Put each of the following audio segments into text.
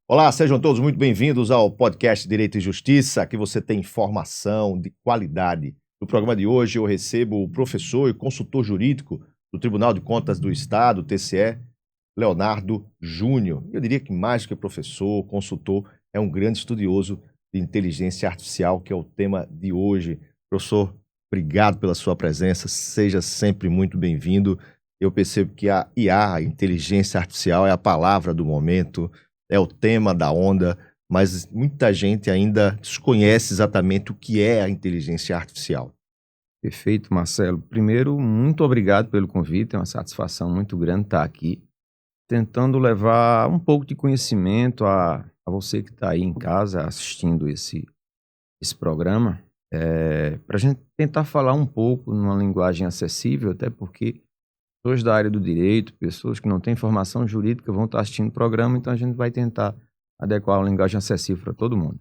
Olá, sejam todos muito bem-vindos ao podcast Direito e Justiça. Aqui você tem informação de qualidade. No programa de hoje eu recebo o professor e consultor jurídico do Tribunal de Contas do Estado, TCE, Leonardo Júnior. Eu diria que mais do que professor, consultor, é um grande estudioso de inteligência artificial, que é o tema de hoje. Professor, obrigado pela sua presença, seja sempre muito bem-vindo. Eu percebo que a IA, a inteligência artificial, é a palavra do momento, é o tema da onda, mas muita gente ainda desconhece exatamente o que é a inteligência artificial. Perfeito, Marcelo. Primeiro, muito obrigado pelo convite, é uma satisfação muito grande estar aqui, tentando levar um pouco de conhecimento a você que está aí em casa assistindo esse programa, para a gente tentar falar um pouco numa linguagem acessível, até porque pessoas da área do direito, pessoas que não têm formação jurídica vão estar assistindo o programa, então a gente vai tentar adequar uma linguagem acessível para todo mundo.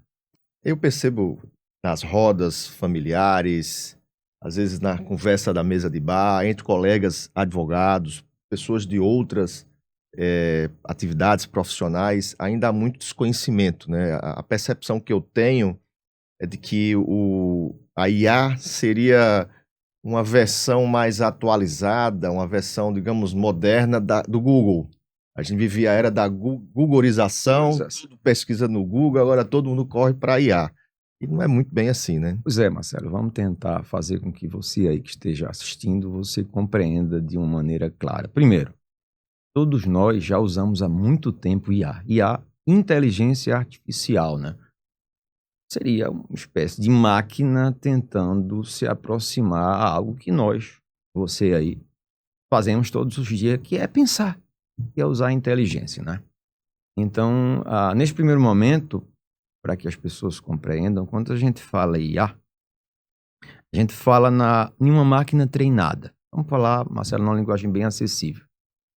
Eu percebo nas rodas familiares, às vezes na conversa da mesa de bar, entre colegas advogados, pessoas de outras atividades profissionais, ainda há muito desconhecimento, né? A percepção que eu tenho é de que a IA seria uma versão mais atualizada, uma versão, digamos, moderna do Google. A gente vivia a era da Googleização, tudo pesquisa no Google, agora todo mundo corre para a IA. E não é muito bem assim, né? Pois é, Marcelo, vamos tentar fazer com que você aí que esteja assistindo, você compreenda de uma maneira clara. Primeiro, todos nós já usamos há muito tempo IA. IA, inteligência artificial, né? Seria uma espécie de máquina tentando se aproximar a algo que nós, você aí, fazemos todos os dias, que é pensar, que é usar a inteligência, né? Então, nesse primeiro momento, para que as pessoas compreendam, quando a gente fala IA, a gente fala em uma máquina treinada. Vamos falar, Marcelo, numa linguagem bem acessível.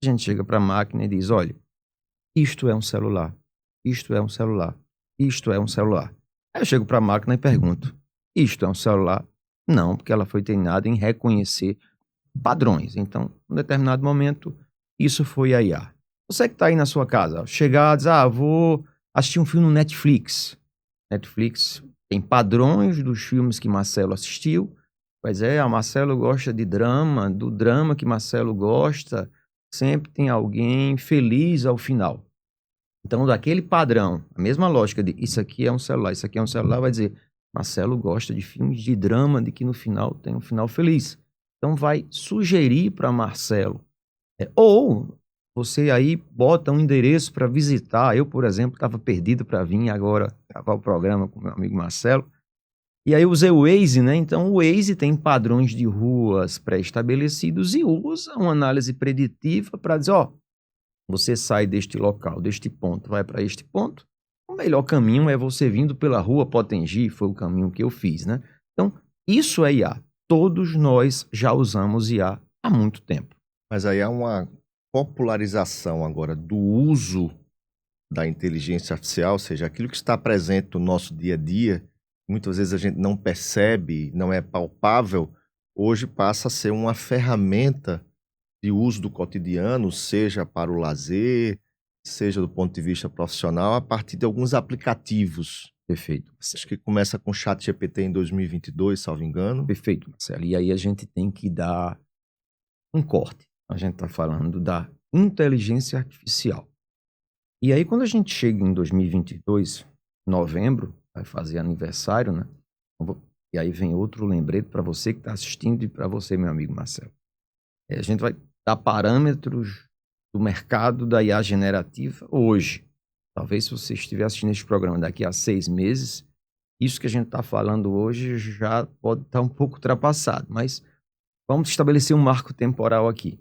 A gente chega para a máquina e diz, olha, isto é um celular, isto é um celular, isto é um celular. Aí eu chego para a máquina e pergunto, isto é um celular? Não, porque ela foi treinada em reconhecer padrões. Então, em um determinado momento, isso foi a IA. Você que está aí na sua casa, chegar e diz, vou assistir um filme no Netflix. Netflix tem padrões dos filmes que Marcelo assistiu. Pois é, a Marcelo gosta de drama, do drama que Marcelo gosta, sempre tem alguém feliz ao final. Então, daquele padrão, a mesma lógica de isso aqui é um celular, isso aqui é um celular, vai dizer, Marcelo gosta de filmes de drama, de que no final tem um final feliz. Então, vai sugerir para Marcelo. Ou você aí bota um endereço para visitar. Eu, por exemplo, estava perdido para vir agora gravar o programa com meu amigo Marcelo. E aí eu usei o Waze, né? Então, o Waze tem padrões de ruas pré-estabelecidos e usa uma análise preditiva para dizer, você sai deste local, deste ponto, vai para este ponto, o melhor caminho é você vindo pela rua Potengi, foi o caminho que eu fiz, né? Então, isso é IA. Todos nós já usamos IA há muito tempo. Mas aí há uma popularização agora do uso da inteligência artificial, ou seja, aquilo que está presente no nosso dia a dia, muitas vezes a gente não percebe, não é palpável, hoje passa a ser uma ferramenta de uso do cotidiano, seja para o lazer, seja do ponto de vista profissional, a partir de alguns aplicativos. Perfeito, Acho que começa com o ChatGPT em 2022, salvo engano. perfeito, Marcelo. E aí a gente tem que dar um corte. A gente está falando da inteligência artificial. E aí quando a gente chega em 2022, novembro, vai fazer aniversário, né? E aí vem outro lembrete para você que está assistindo e para você, meu amigo Marcelo. A gente vai dar parâmetros do mercado da IA generativa hoje. Talvez se você estiver assistindo este programa daqui a 6 meses, isso que a gente está falando hoje já pode estar um pouco ultrapassado, mas vamos estabelecer um marco temporal aqui.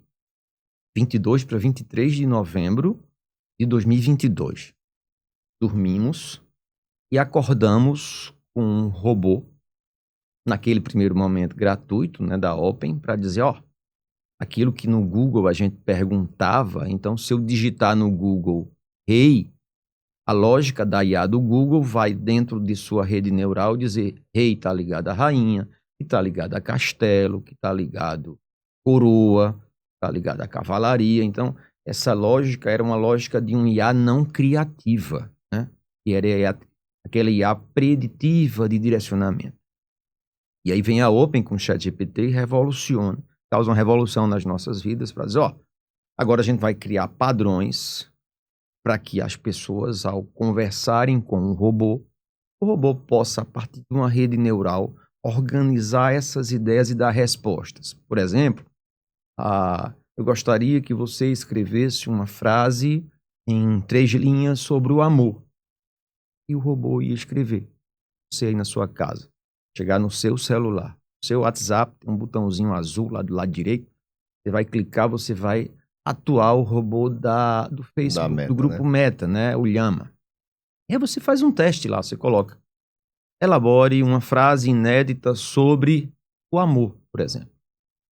22 para 23 de novembro de 2022. Dormimos e acordamos com um robô, naquele primeiro momento gratuito, né, da Open, para dizer, aquilo que no Google a gente perguntava, então se eu digitar no Google, hey, a lógica da IA do Google vai dentro de sua rede neural dizer, hey, está ligado à rainha, que está ligado a castelo, que está ligado coroa, está ligado à cavalaria. Então, essa lógica era uma lógica de um IA não criativa, né? que era aquela IA preditiva de direcionamento. E aí vem a Open com o ChatGPT e revoluciona, causa uma revolução nas nossas vidas para dizer, agora a gente vai criar padrões para que as pessoas, ao conversarem com o robô possa, a partir de uma rede neural, organizar essas ideias e dar respostas. Por exemplo, eu gostaria que você escrevesse uma frase em 3 linhas sobre o amor. E o robô ia escrever. Você aí na sua casa, chegar no seu celular, seu WhatsApp, tem um botãozinho azul lá do lado direito, você vai clicar, você vai atuar o robô do Facebook, Meta, do grupo Meta, né? O Llama. E aí você faz um teste lá, você coloca, elabore uma frase inédita sobre o amor, por exemplo.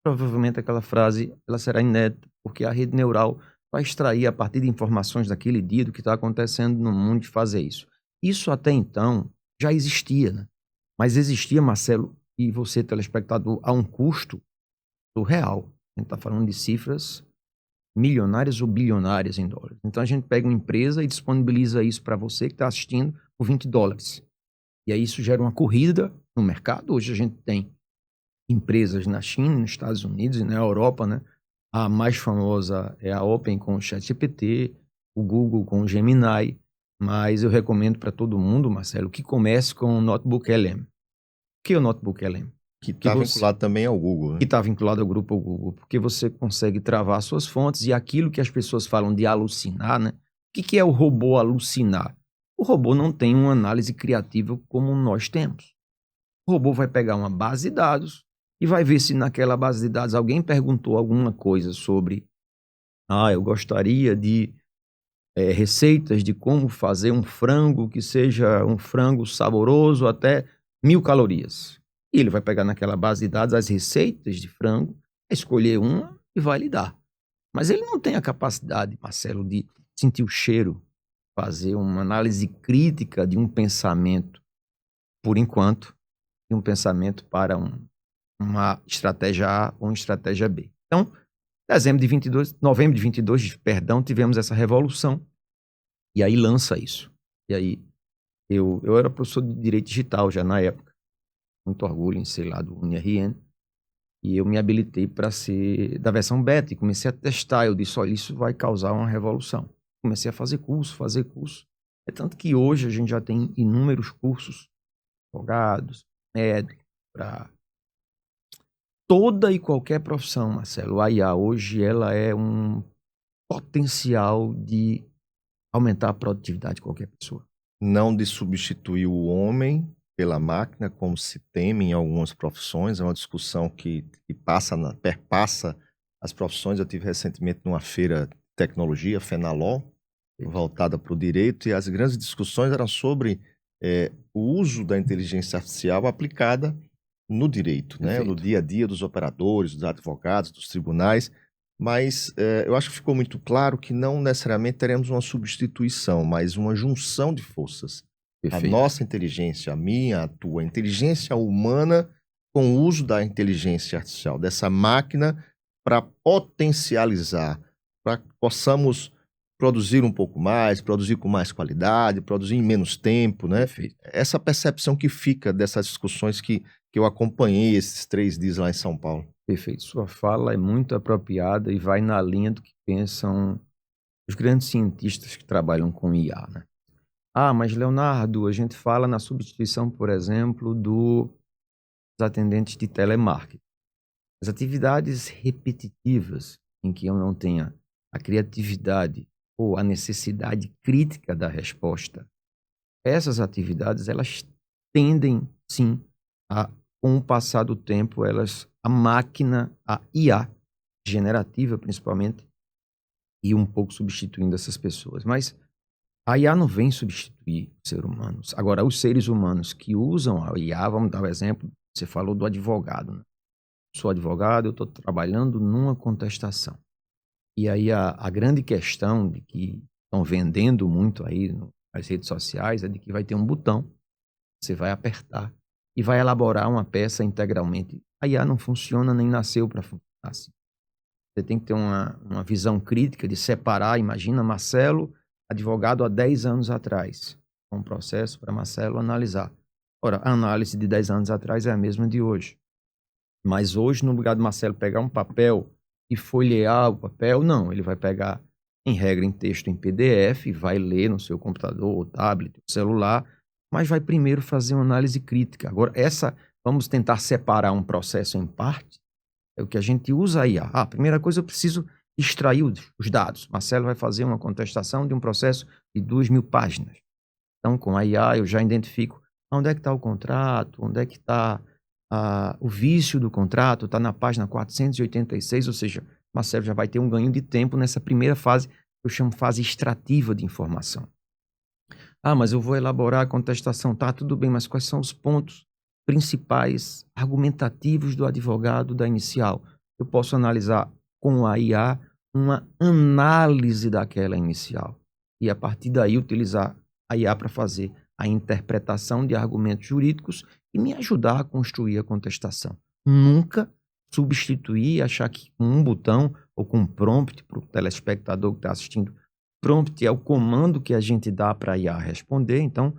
Provavelmente aquela frase ela será inédita, porque a rede neural vai extrair a partir de informações daquele dia, do que está acontecendo no mundo, de fazer isso. Isso até então já existia, né? Mas existia, Marcelo, e você, telespectador, a um custo surreal. A gente está falando de cifras milionárias ou bilionárias em dólares. Então a gente pega uma empresa e disponibiliza isso para você que está assistindo por $20. E aí isso gera uma corrida no mercado. Hoje a gente tem empresas na China, nos Estados Unidos e na Europa, né? A mais famosa é a Open com o ChatGPT, o Google com o Gemini, mas eu recomendo para todo mundo, Marcelo, que comece com o Notebook LM. O que é o Notebook LM? Que está vinculado também ao Google, né? Que está vinculado ao grupo Google, porque você consegue travar suas fontes e aquilo que as pessoas falam de alucinar, né? O que é o robô alucinar? O robô não tem uma análise criativa como nós temos. O robô vai pegar uma base de dados e vai ver se naquela base de dados alguém perguntou alguma coisa sobre eu gostaria de receitas de como fazer um frango que seja um frango saboroso até 1.000 calorias. E ele vai pegar naquela base de dados as receitas de frango, escolher uma e vai lhe dar. Mas ele não tem a capacidade, Marcelo, de sentir o cheiro, fazer uma análise crítica de um pensamento, por enquanto, de um pensamento para uma estratégia A ou uma estratégia B. Então, novembro de 22, tivemos essa revolução. E aí lança isso. E aí, eu era professor de Direito Digital já na época. Muito orgulho em ser lá do UniRN. E eu me habilitei para ser da versão beta e comecei a testar. Eu disse, olha, isso vai causar uma revolução. Comecei a fazer curso. É tanto que hoje a gente já tem inúmeros cursos, advogados, médicos, para toda e qualquer profissão, Marcelo. A IA hoje ela é um potencial de aumentar a produtividade de qualquer pessoa. Não de substituir o homem pela máquina, como se teme em algumas profissões. É uma discussão que perpassa as profissões. Eu tive recentemente numa feira de tecnologia, Fenalol, voltada para o direito, e as grandes discussões eram sobre o uso da inteligência artificial aplicada no direito, né? No dia a dia dos operadores, dos advogados, dos tribunais. Mas eu acho que ficou muito claro que não necessariamente teremos uma substituição, mas uma junção de forças. Perfeito. A nossa inteligência, a minha, a tua, inteligência humana com o uso da inteligência artificial, dessa máquina, para potencializar, para que possamos produzir um pouco mais, produzir com mais qualidade, produzir em menos tempo, né? Perfeito. Essa percepção que fica dessas discussões que eu acompanhei esses 3 dias lá em São Paulo. Perfeito. Sua fala é muito apropriada e vai na linha do que pensam os grandes cientistas que trabalham com IA, né? Mas Leonardo, a gente fala na substituição, por exemplo, dos atendentes de telemarketing. As atividades repetitivas em que eu não tenha a criatividade ou a necessidade crítica da resposta, essas atividades, elas tendem, sim, com o passar do tempo, a máquina, a IA, generativa principalmente, e um pouco substituindo essas pessoas. Mas a IA não vem substituir os seres humanos. Agora, os seres humanos que usam a IA, vamos dar um exemplo, você falou do advogado, né? Sou advogado, eu estou trabalhando numa contestação. E aí a grande questão de que estão vendendo muito aí nas redes sociais é de que vai ter um botão, você vai apertar e vai elaborar uma peça integralmente. A IA não funciona, nem nasceu para funcionar assim. Você tem que ter uma visão crítica de separar. Imagina Marcelo, advogado há 10 anos atrás. com o processo para Marcelo analisar. Ora, a análise de 10 anos atrás é a mesma de hoje. Mas hoje, no lugar de Marcelo pegar um papel e folhear o papel, não. Ele vai pegar, em regra, em texto em PDF, vai ler no seu computador, ou tablet, ou celular, mas vai primeiro fazer uma análise crítica. Agora, vamos tentar separar um processo em parte, é o que a gente usa a IA. A primeira coisa, eu preciso extrair os dados. Marcelo vai fazer uma contestação de um processo de 2.000 páginas. Então, com a IA, eu já identifico onde é que está o contrato, onde é que está o vício do contrato, está na página 486, ou seja, Marcelo já vai ter um ganho de tempo nessa primeira fase, que eu chamo fase extrativa de informação. Mas eu vou elaborar a contestação. Tá, tudo bem, mas quais são os pontos principais argumentativos do advogado da inicial? Eu posso analisar com a IA uma análise daquela inicial e, a partir daí, utilizar a IA para fazer a interpretação de argumentos jurídicos e me ajudar a construir a contestação. Nunca substituir e achar que com um botão ou com um prompt para o telespectador que está assistindo. Prompt é o comando que a gente dá para a IA responder. Então,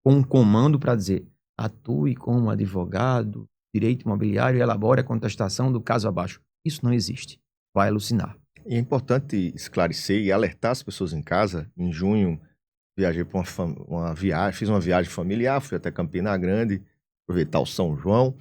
com um comando para dizer: atue como advogado, direito imobiliário e elabore a contestação do caso abaixo. Isso não existe. Vai alucinar. E é importante esclarecer e alertar as pessoas em casa. Em junho, viajei para uma viagem, fiz uma viagem familiar, fui até Campina Grande, aproveitar o São João.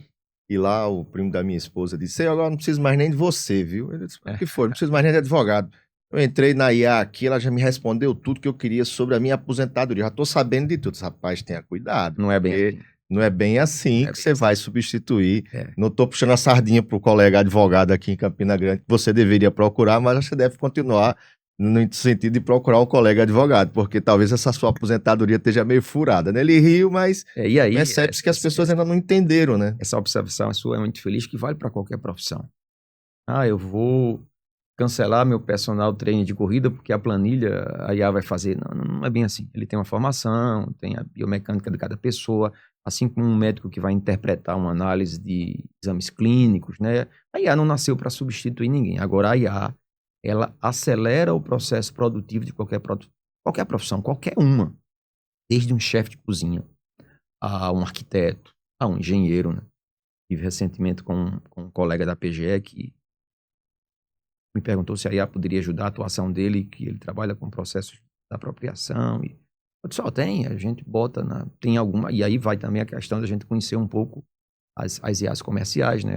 E lá o primo da minha esposa disse: agora não preciso mais nem de você, viu? Ele disse: o que foi? Não preciso mais nem de advogado. Eu entrei na IA aqui, ela já me respondeu tudo que eu queria sobre a minha aposentadoria. Já estou sabendo de tudo. Rapaz, tenha cuidado. Não é bem assim. Não é bem assim que você vai substituir. Não estou puxando a sardinha para o colega advogado aqui em Campina Grande, que você deveria procurar, mas você deve continuar no sentido de procurar um colega advogado, porque talvez essa sua aposentadoria esteja meio furada, né? Ele riu, mas percebe-se que as pessoas ainda não entenderam, né? Essa observação sua é muito feliz, que vale para qualquer profissão. Eu vou cancelar meu personal trainer de corrida porque a planilha a IA vai fazer. Não é bem assim. Ele tem uma formação, tem a biomecânica de cada pessoa, assim como um médico que vai interpretar uma análise de exames clínicos, né? A IA não nasceu para substituir ninguém. Agora, a IA, ela acelera o processo produtivo de qualquer profissão, qualquer uma. Desde um chefe de cozinha, a um arquiteto, a um engenheiro, né? Tive recentemente com um colega da PGE que me perguntou se a IA poderia ajudar a atuação dele, que ele trabalha com processos de apropriação. E eu disse: tem, a gente bota tem alguma. E aí vai também a questão da gente conhecer um pouco as IAs comerciais, né?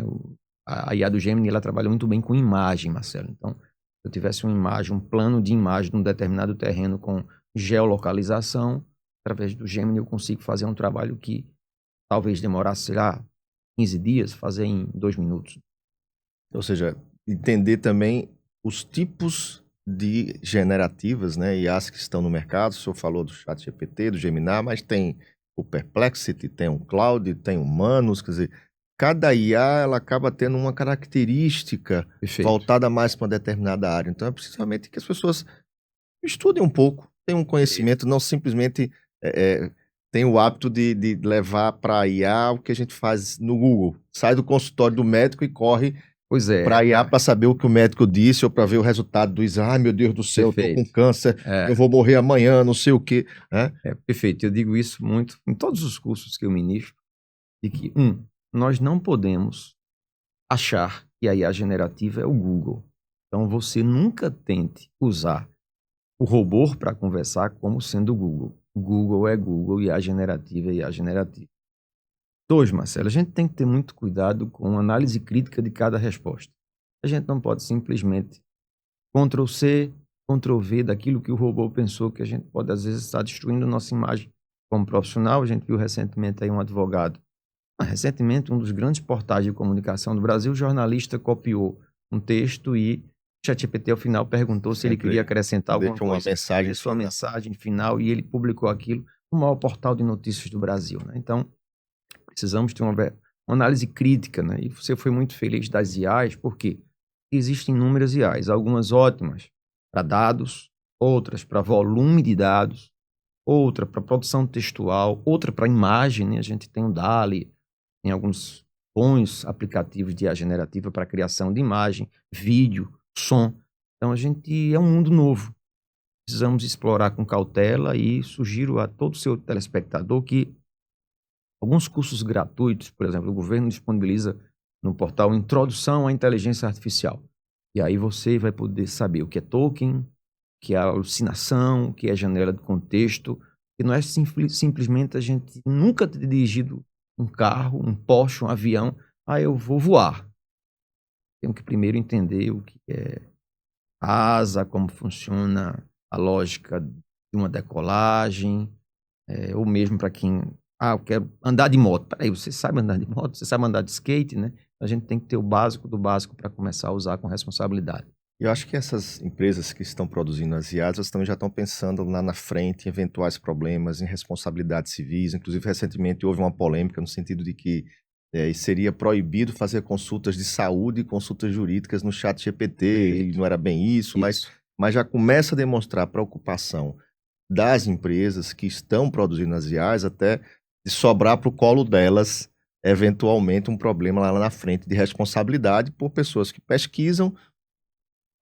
A IA do Gemini, ela trabalha muito bem com imagem, Marcelo. Então, se eu tivesse uma imagem, um plano de imagem de um determinado terreno com geolocalização, através do Gemini eu consigo fazer um trabalho que talvez demorasse, sei lá, 15 dias, fazer em 2 minutos. Ou seja, entender também os tipos de generativas, né, IAs que estão no mercado. O senhor falou do ChatGPT, do Gemini, mas tem o Perplexity, tem o Claude, tem o Manus, quer dizer, cada IA ela acaba tendo uma característica voltada mais para uma determinada área. Então é precisamente que as pessoas estudem um pouco, tenham um conhecimento, não simplesmente tem o hábito de levar para a IA o que a gente faz no Google. Sai do consultório do médico e corre para a IA para saber o que o médico disse ou para ver o resultado do exame. Meu Deus do céu, eu estou com câncer, eu vou morrer amanhã, não sei o quê. Perfeito, eu digo isso muito em todos os cursos que eu ministro, de que, nós não podemos achar que a IA generativa é o Google. Então, você nunca tente usar o robô para conversar como sendo o Google. Google é Google e a generativa é IA generativa. 2, Marcelo, a gente tem que ter muito cuidado com a análise crítica de cada resposta. A gente não pode simplesmente Ctrl+C, Ctrl+V daquilo que o robô pensou, que a gente pode, às vezes, estar destruindo nossa imagem como profissional. A gente viu recentemente aí um advogado. Recentemente, um dos grandes portais de comunicação do Brasil, o jornalista copiou um texto e o ChatGPT, ao final, perguntou se ele queria acrescentar alguma coisa. Sua mensagem final, e ele publicou aquilo no maior portal de notícias do Brasil, né? Então, precisamos ter uma análise crítica, né? E você foi muito feliz das IAs, porque existem inúmeras IAs, algumas ótimas para dados, outras para volume de dados, outra para produção textual, outra para imagem, né? A gente tem o DALL-E, tem alguns bons aplicativos de IA generativa para criação de imagem, vídeo, som. Então, é um mundo novo. precisamos explorar com cautela e sugiro a todo o seu telespectador que alguns cursos gratuitos, por exemplo, o governo disponibiliza no portal Introdução à Inteligência Artificial. E aí você vai poder saber o que é token, o que é alucinação, o que é janela de contexto, e não é simplesmente a gente nunca ter dirigido um carro, um Porsche, um avião, eu vou voar. Tenho que primeiro entender o que é a asa, como funciona a lógica de uma decolagem, ou mesmo para quem, eu quero andar de moto. Peraí, você sabe andar de moto? Você sabe andar de skate, né? A gente tem que ter o básico do básico para começar a usar com responsabilidade. Eu acho que essas empresas que estão produzindo as IAs, elas também já estão pensando lá na frente em eventuais problemas, em responsabilidades civis. Inclusive, recentemente houve uma polêmica no sentido de que seria proibido fazer consultas de saúde e consultas jurídicas no chat GPT, e não era bem isso, mas já começa a demonstrar preocupação das empresas que estão produzindo as IAs até de sobrar para o colo delas, eventualmente, um problema lá na frente de responsabilidade por pessoas que pesquisam.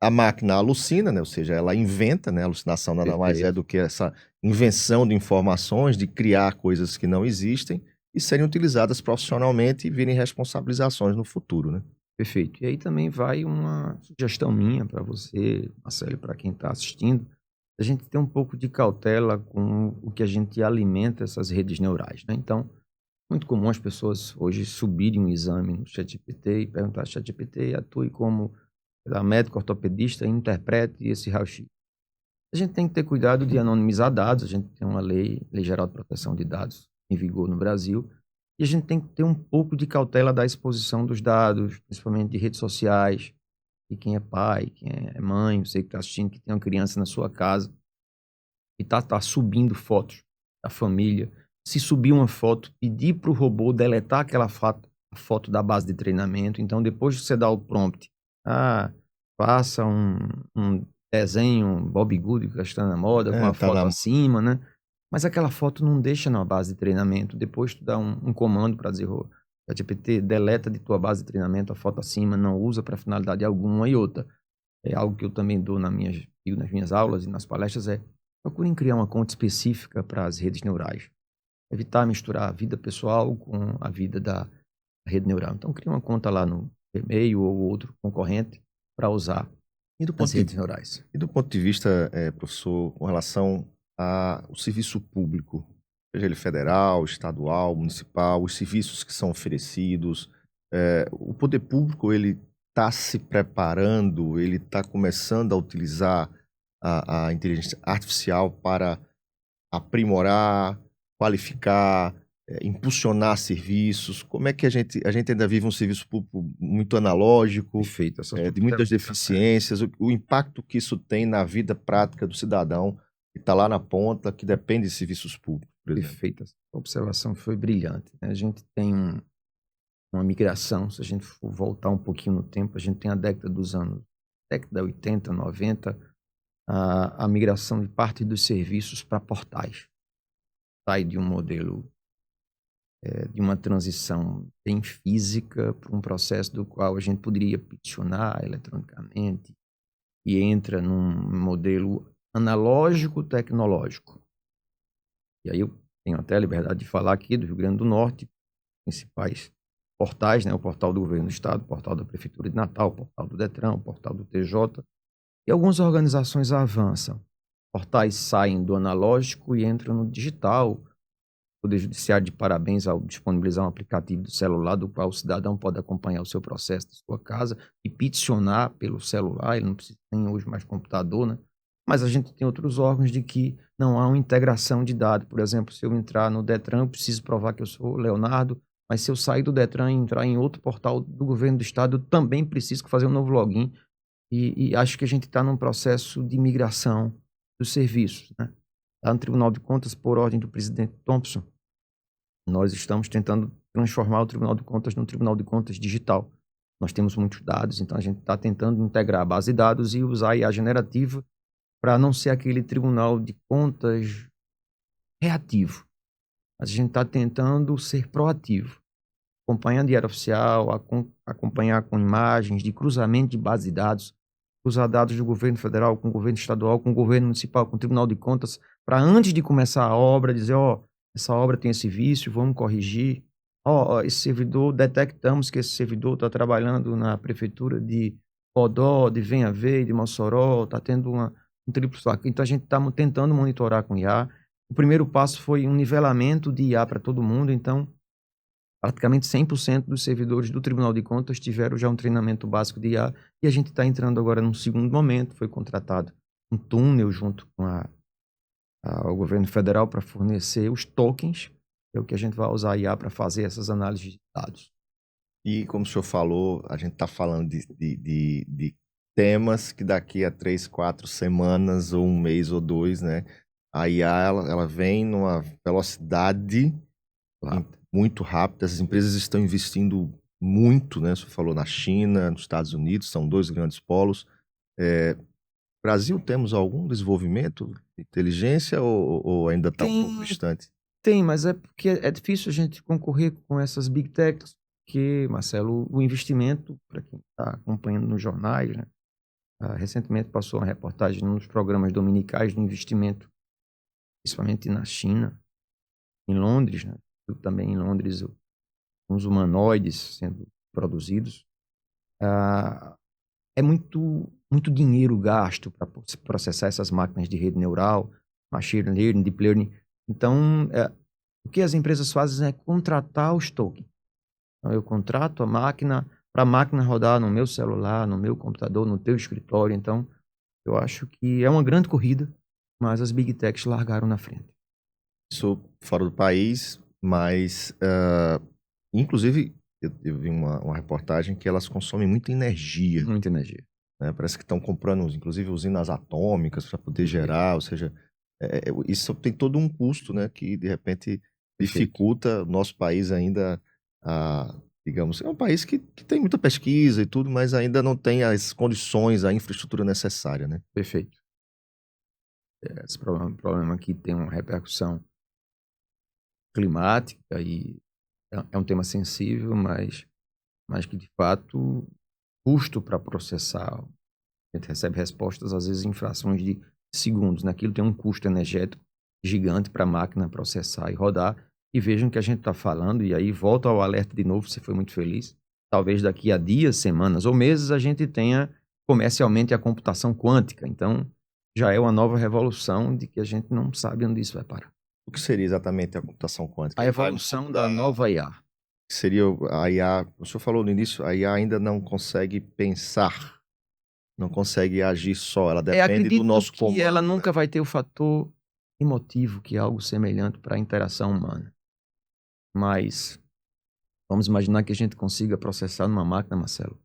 A máquina alucina, né? Ou seja, ela inventa, né? A alucinação nada mais é do que essa invenção de informações, de criar coisas que não existem e serem utilizadas profissionalmente e virem responsabilizações no futuro, né? Perfeito. E aí também vai uma sugestão minha para você, Marcelo, para quem está assistindo, a gente ter um pouco de cautela com o que a gente alimenta essas redes neurais, né? Então, muito comum as pessoas hoje subirem um exame no ChatGPT e perguntar: ChatGPT, atue como médico ortopedista, interprete esse raio-x. A gente tem que ter cuidado de anonimizar dados, a gente tem uma lei Geral de Proteção de Dados em vigor no Brasil, e a gente tem que ter um pouco de cautela da exposição dos dados, principalmente de redes sociais, e quem é pai, quem é mãe, você que está assistindo, que tem uma criança na sua casa, e tá subindo fotos da família. Se subir uma foto, pedir para o robô deletar aquela foto da base de treinamento. Então, depois que você dá o prompt, faça um desenho Bob Good que está na moda, com a foto acima, né? Mas aquela foto não deixa na base de treinamento. Depois tu dá um comando para dizer: ChatGPT, deleta de tua base de treinamento a foto acima, não usa para finalidade alguma. E outra, é algo que eu também dou nas minhas aulas e nas palestras, procurem criar uma conta específica para as redes neurais. Evitar misturar a vida pessoal com a vida da rede neural. Então, cria uma conta lá no e-mail ou outro concorrente para usar as redes neurais. E do ponto de vista, professor, com relação ao serviço público, seja ele federal, estadual, municipal, os serviços que são oferecidos, o poder público, ele está se preparando, ele está começando a utilizar a inteligência artificial para aprimorar, qualificar, impulsionar serviços. Como é que a gente ainda vive um serviço público muito analógico, Perfeito, de muitas deficiências, o impacto que isso tem na vida prática do cidadão que está lá na ponta, que depende de serviços públicos, por exemplo. Perfeito, essa observação foi brilhante, né? A gente tem uma migração, se a gente for voltar um pouquinho no tempo, a gente tem a década 80, 90, a migração de parte dos serviços para portais. Sai de um modelo de uma transição bem física para um processo do qual a gente poderia peticionar eletronicamente e entra num modelo analógico tecnológico. E aí eu tenho até a liberdade de falar aqui do Rio Grande do Norte, principais portais, né? O portal do Governo do Estado, o portal da Prefeitura de Natal, o portal do Detran, o portal do TJ, e algumas organizações avançam. Portais saem do analógico e entram no digital. O Poder Judiciário de parabéns ao disponibilizar um aplicativo do celular do qual o cidadão pode acompanhar o seu processo da sua casa e peticionar pelo celular. Ele não precisa nem hoje mais computador, né? Mas a gente tem outros órgãos de que não há uma integração de dados. Por exemplo, se eu entrar no Detran, eu preciso provar que eu sou Leonardo, mas se eu sair do Detran e entrar em outro portal do Governo do Estado, eu também preciso fazer um novo login. E acho que a gente está num processo de migração dos serviços, né? Lá no Tribunal de Contas, por ordem do presidente Thompson, nós estamos tentando transformar o Tribunal de Contas num Tribunal de Contas digital. Nós temos muitos dados, então a gente está tentando integrar a base de dados e usar a IA generativa para não ser aquele Tribunal de Contas reativo. Mas a gente está tentando ser proativo, acompanhando diário oficial, acompanhar com imagens de cruzamento de base de dados. cruzar dados do governo federal com o governo estadual, com o governo municipal, com o Tribunal de Contas, para antes de começar a obra, dizer, essa obra tem esse vício, vamos corrigir. Esse servidor, detectamos que esse servidor está trabalhando na prefeitura de Podó, de Venha Ver, de Mossoró, está tendo um triplo saco. Então, a gente está tentando monitorar com IA. O primeiro passo foi um nivelamento de IA para todo mundo, então praticamente 100% dos servidores do Tribunal de Contas tiveram já um treinamento básico de IA, e a gente está entrando agora num segundo momento. Foi contratado um túnel junto com o governo federal para fornecer os tokens, que é o que a gente vai usar a IA para fazer essas análises de dados. E como o senhor falou, a gente está falando de temas que daqui a 3, 4 semanas, ou um mês ou dois, né? A IA, ela vem numa velocidade muito rápida. As empresas estão investindo muito, né? Você falou na China, nos Estados Unidos, são 2 grandes polos. Brasil, temos algum desenvolvimento de inteligência ou ainda está um pouco distante? Tem, mas é porque é difícil a gente concorrer com essas big techs, porque, Marcelo, o investimento, para quem está acompanhando nos jornais, né? Recentemente passou uma reportagem nos programas dominicais do investimento, principalmente na China, em Londres, né? Também em Londres, uns humanoides sendo produzidos. É muito dinheiro gasto para processar essas máquinas de rede neural, machine learning, deep learning. Então, o que as empresas fazem é contratar os tokens. Então, eu contrato a máquina para a máquina rodar no meu celular, no meu computador, no teu escritório. Então, eu acho que é uma grande corrida, mas as big techs largaram na frente. Isso fora do país, mas, inclusive, eu vi uma reportagem que elas consomem muita energia. Muita energia. Né? Parece que estão comprando, inclusive, usinas atômicas para poder gerar, ou seja, isso tem todo um custo, né, que, de repente, dificulta o nosso país ainda digamos, é um país que tem muita pesquisa e tudo, mas ainda não tem as condições, a infraestrutura necessária, né? Perfeito. Esse problema aqui tem uma repercussão climática e é um tema sensível, mas que, de fato, custo para processar, a gente recebe respostas, às vezes, em frações de segundos. Naquilo tem um custo energético gigante para a máquina processar e rodar. E vejam o que a gente está falando, e aí volta ao alerta de novo, você foi muito feliz. Talvez daqui a dias, semanas ou meses a gente tenha comercialmente a computação quântica. Então, já é uma nova revolução de que a gente não sabe onde isso vai parar. O que seria exatamente a computação quântica? A evolução da nova IA. Seria a IA, o senhor falou no início, a IA ainda não consegue pensar, não consegue agir só, ela depende do nosso comando. Que ela nunca vai ter o fator emotivo, que é algo semelhante para a interação humana. Mas vamos imaginar que a gente consiga processar numa máquina, Marcelo,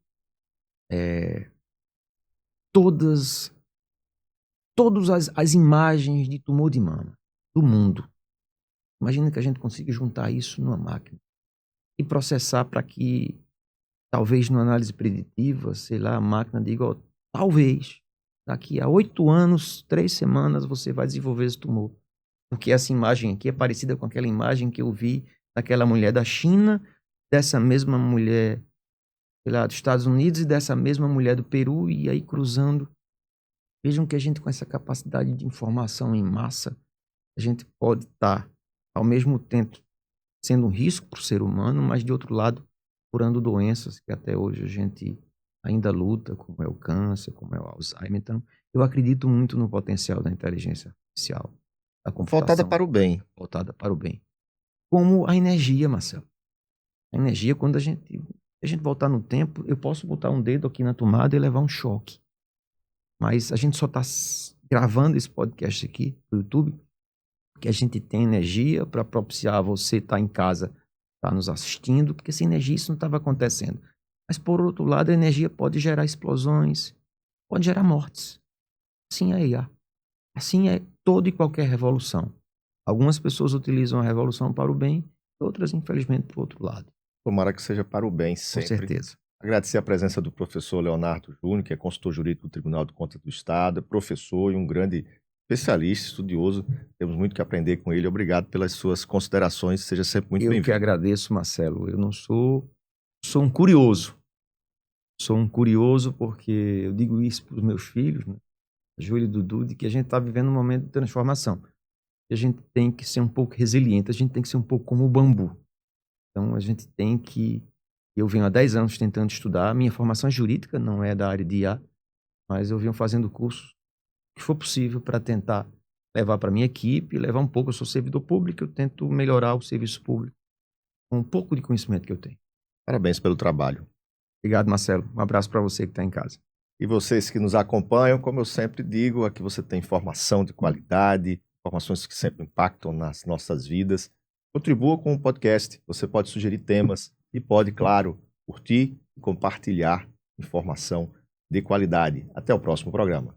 todas as imagens de tumor de mama do mundo. Imagina que a gente consiga juntar isso numa máquina e processar para que, talvez numa análise preditiva, sei lá, a máquina diga, talvez, daqui a 8 anos, 3 semanas, você vai desenvolver esse tumor. Porque essa imagem aqui é parecida com aquela imagem que eu vi daquela mulher da China, dessa mesma mulher, sei lá, dos Estados Unidos e dessa mesma mulher do Peru, e aí cruzando. Vejam que a gente, com essa capacidade de informação em massa, a gente pode estar, ao mesmo tempo, sendo um risco para o ser humano, mas, de outro lado, curando doenças que até hoje a gente ainda luta, como é o câncer, como é o Alzheimer. Então, eu acredito muito no potencial da inteligência artificial, da computação. Voltada para o bem. Voltada para o bem. Como a energia, Marcelo. A energia, quando a gente voltar no tempo, eu posso botar um dedo aqui na tomada e levar um choque. Mas a gente só está gravando esse podcast aqui no YouTube, porque a gente tem energia para propiciar você estar em casa, estar nos assistindo, porque sem energia isso não estava acontecendo. Mas, por outro lado, a energia pode gerar explosões, pode gerar mortes. Assim é a IA. Assim é toda e qualquer revolução. Algumas pessoas utilizam a revolução para o bem, outras, infelizmente, para o outro lado. Tomara que seja para o bem sempre. Com certeza. Agradecer a presença do professor Leonardo Júnior, que é consultor jurídico do Tribunal de Contas do Estado, é professor e um grande especialista, estudioso. Temos muito que aprender com ele. Obrigado pelas suas considerações. Seja sempre muito bem-vindo. Eu que agradeço, Marcelo. Eu não sou um curioso. Sou um curioso porque eu digo isso para os meus filhos, né? Júlio e Dudu, de que a gente está vivendo um momento de transformação. E a gente tem que ser um pouco resiliente, a gente tem que ser um pouco como o bambu. Então, a gente tem que... Eu venho há 10 anos tentando estudar, minha formação é jurídica, não é da área de IA, mas eu venho fazendo cursos que for possível para tentar levar para minha equipe, levar um pouco, eu sou servidor público, eu tento melhorar o serviço público com um pouco de conhecimento que eu tenho. Parabéns pelo trabalho. Obrigado, Marcelo. Um abraço para você que está em casa. E vocês que nos acompanham, como eu sempre digo, aqui você tem informação de qualidade, informações que sempre impactam nas nossas vidas. Contribua com o podcast. Você pode sugerir temas e pode, claro, curtir e compartilhar informação de qualidade. Até o próximo programa.